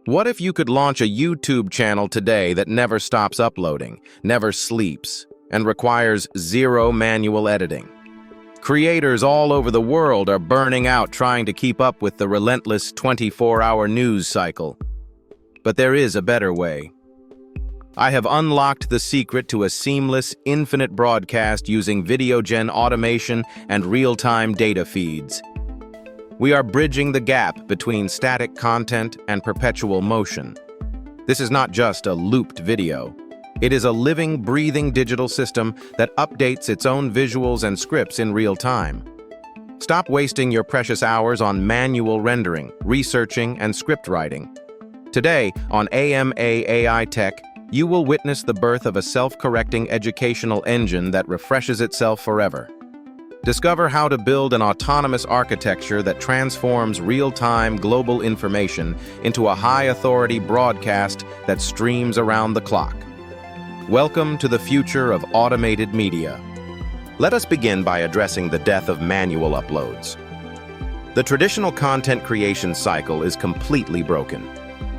What if you could launch a YouTube channel today that never stops uploading, never sleeps, and requires zero manual editing? Creators all over the world are burning out trying to keep up with the relentless 24-hour news cycle. But there is a better way. I have unlocked the secret to a seamless, infinite broadcast using VideoGen automation and real-time data feeds. We are bridging the gap between static content and perpetual motion. This is not just a looped video. It is a living, breathing digital system that updates its own visuals and scripts in real time. Stop wasting your precious hours on manual rendering, researching, and script writing. Today, on AMA AI Tech, you will witness the birth of a self-correcting educational engine that refreshes itself forever. Discover how to build an autonomous architecture that transforms real-time global information into a high-authority broadcast that streams around the clock. Welcome to the future of automated media. Let us begin by addressing the death of manual uploads. The traditional content creation cycle is completely broken.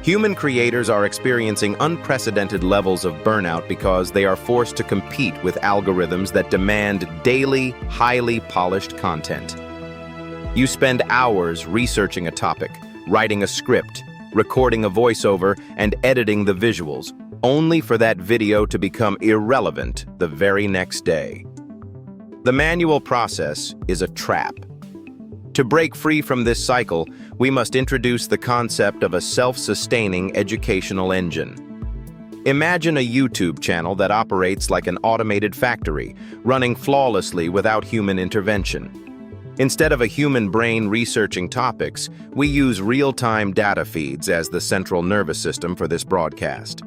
Human creators are experiencing unprecedented levels of burnout because they are forced to compete with algorithms that demand daily, highly polished content. You spend hours researching a topic, writing a script, recording a voiceover, and editing the visuals, only for that video to become irrelevant the very next day. The manual process is a trap. To break free from this cycle, we must introduce the concept of a self-sustaining educational engine. Imagine a YouTube channel that operates like an automated factory, running flawlessly without human intervention. Instead of a human brain researching topics, we use real-time data feeds as the central nervous system for this broadcast.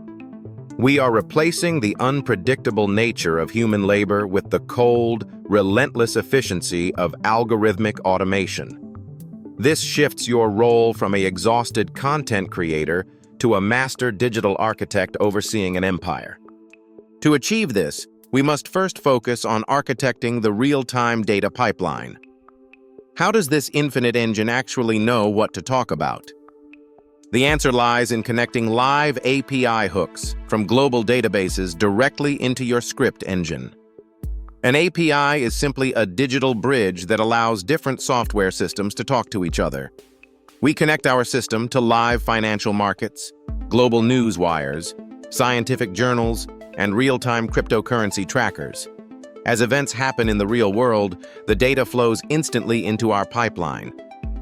We are replacing the unpredictable nature of human labor with the cold, relentless efficiency of algorithmic automation. This shifts your role from an exhausted content creator to a master digital architect overseeing an empire. To achieve this, we must first focus on architecting the real-time data pipeline. How does this infinite engine actually know what to talk about? The answer lies in connecting live API hooks from global databases directly into your script engine. An API is simply a digital bridge that allows different software systems to talk to each other. We connect our system to live financial markets, global news wires, scientific journals, and real-time cryptocurrency trackers. As events happen in the real world, the data flows instantly into our pipeline.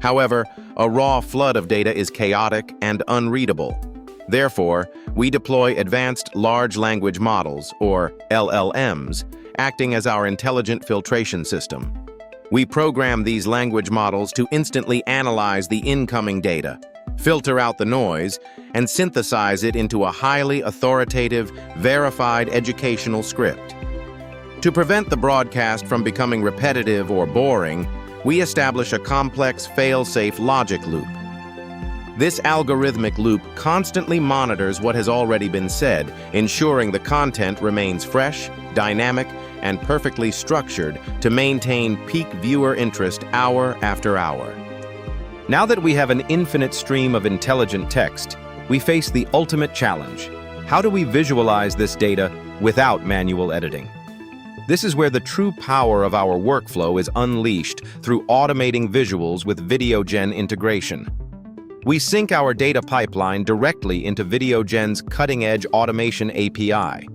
However, a raw flood of data is chaotic and unreadable. Therefore, we deploy advanced large language models, or LLMs, acting as our intelligent filtration system. We program these language models to instantly analyze the incoming data, filter out the noise, and synthesize it into a highly authoritative, verified educational script. To prevent the broadcast from becoming repetitive or boring, we establish a complex fail-safe logic loop. This algorithmic loop constantly monitors what has already been said, ensuring the content remains fresh, dynamic, and perfectly structured to maintain peak viewer interest hour after hour. Now that we have an infinite stream of intelligent text, we face the ultimate challenge. How do we visualize this data without manual editing? This is where the true power of our workflow is unleashed through automating visuals with VideoGen integration. We sync our data pipeline directly into VideoGen's cutting-edge automation API.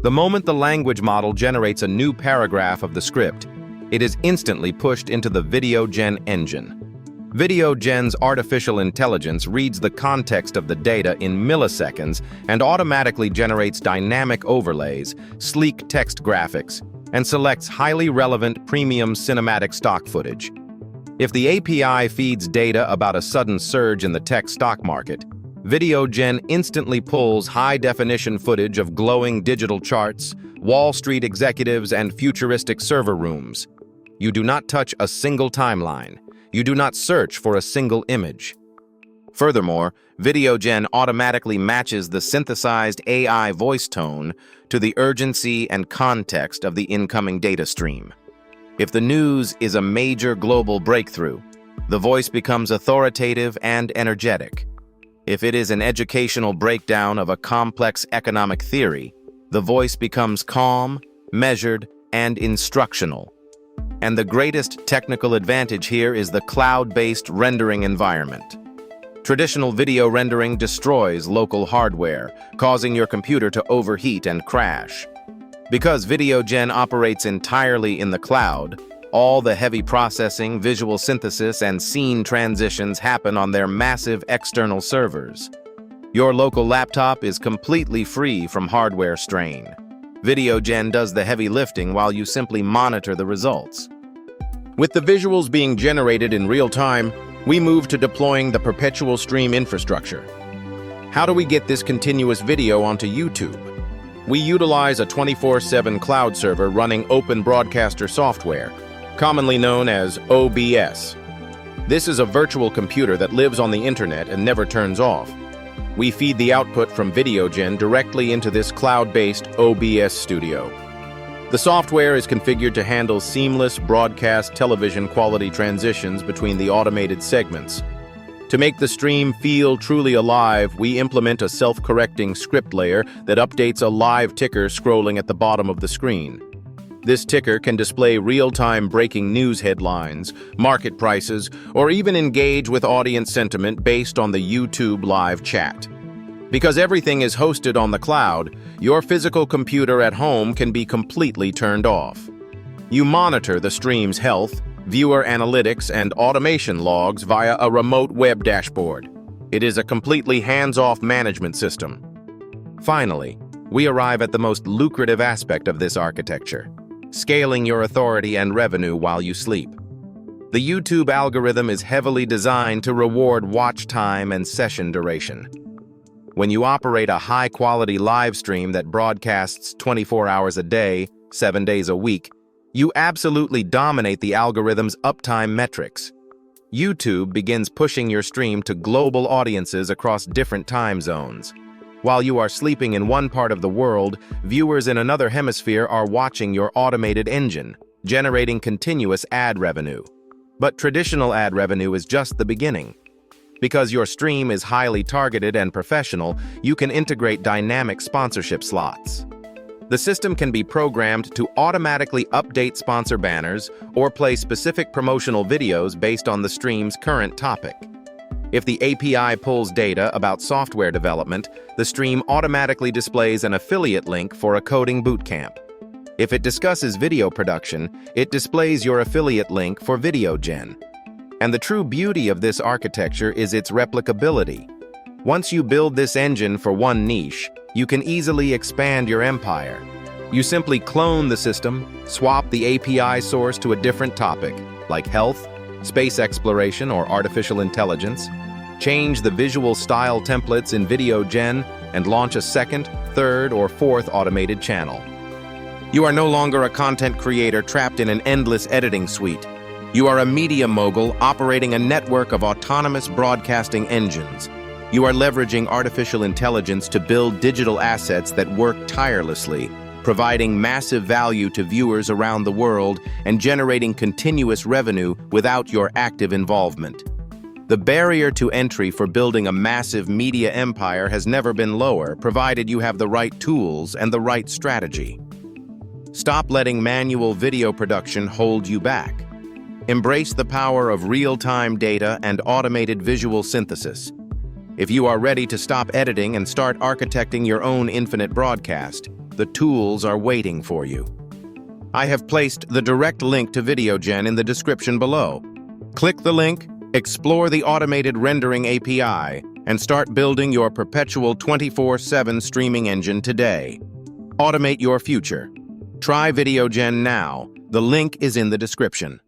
The moment the language model generates a new paragraph of the script, it is instantly pushed into the VideoGen engine. VideoGen's artificial intelligence reads the context of the data in milliseconds and automatically generates dynamic overlays, sleek text graphics, and selects highly relevant premium cinematic stock footage. If the API feeds data about a sudden surge in the tech stock market, VideoGen instantly pulls high-definition footage of glowing digital charts, Wall Street executives, and futuristic server rooms. You do not touch a single timeline. You do not search for a single image. Furthermore, VideoGen automatically matches the synthesized AI voice tone to the urgency and context of the incoming data stream. If the news is a major global breakthrough, the voice becomes authoritative and energetic. If it is an educational breakdown of a complex economic theory, the voice becomes calm, measured, and instructional. And the greatest technical advantage here is the cloud-based rendering environment. Traditional video rendering destroys local hardware, causing your computer to overheat and crash. Because VideoGen operates entirely in the cloud, all the heavy processing, visual synthesis, and scene transitions happen on their massive external servers. Your local laptop is completely free from hardware strain. VideoGen does the heavy lifting while you simply monitor the results. With the visuals being generated in real time, we move to deploying the Perpetual stream infrastructure. How do we get this continuous video onto YouTube? We utilize a 24/7 cloud server running Open Broadcaster software, commonly known as OBS. This is a virtual computer that lives on the internet and never turns off. We feed the output from VideoGen directly into this cloud-based OBS studio. The software is configured to handle seamless broadcast television quality transitions between the automated segments. To make the stream feel truly alive, we implement a self-correcting script layer that updates a live ticker scrolling at the bottom of the screen. This ticker can display real-time breaking news headlines, market prices, or even engage with audience sentiment based on the YouTube live chat. Because everything is hosted on the cloud, your physical computer at home can be completely turned off. You monitor the stream's health, viewer analytics, and automation logs via a remote web dashboard. It is a completely hands-off management system. Finally, we arrive at the most lucrative aspect of this architecture: scaling your authority and revenue while you sleep. The YouTube algorithm is heavily designed to reward watch time and session duration. When you operate a high-quality live stream that broadcasts 24 hours a day, 7 days a week, you absolutely dominate the algorithm's uptime metrics. YouTube begins pushing your stream to global audiences across different time zones. While you are sleeping in one part of the world, viewers in another hemisphere are watching your automated engine, generating continuous ad revenue. But traditional ad revenue is just the beginning. Because your stream is highly targeted and professional, you can integrate dynamic sponsorship slots. The system can be programmed to automatically update sponsor banners or play specific promotional videos based on the stream's current topic. If the API pulls data about software development, the stream automatically displays an affiliate link for a coding bootcamp. If it discusses video production, it displays your affiliate link for VideoGen. And the true beauty of this architecture is its replicability. Once you build this engine for one niche, you can easily expand your empire. You simply clone the system, swap the API source to a different topic, like health, space exploration, or artificial intelligence, change the visual style templates in VideoGen, and launch a second, third, or fourth automated channel. You are no longer a content creator trapped in an endless editing suite. You are a media mogul operating a network of autonomous broadcasting engines. You are leveraging artificial intelligence to build digital assets that work tirelessly, providing massive value to viewers around the world and generating continuous revenue without your active involvement. The barrier to entry for building a massive media empire has never been lower, provided you have the right tools and the right strategy. Stop letting manual video production hold you back. Embrace the power of real-time data and automated visual synthesis. If you are ready to stop editing and start architecting your own infinite broadcast, the tools are waiting for you. I have placed the direct link to VideoGen in the description below. Click the link, explore the automated rendering API, and start building your Perpetual 24/7 streaming engine today. Automate your future. Try VideoGen now. The link is in the description.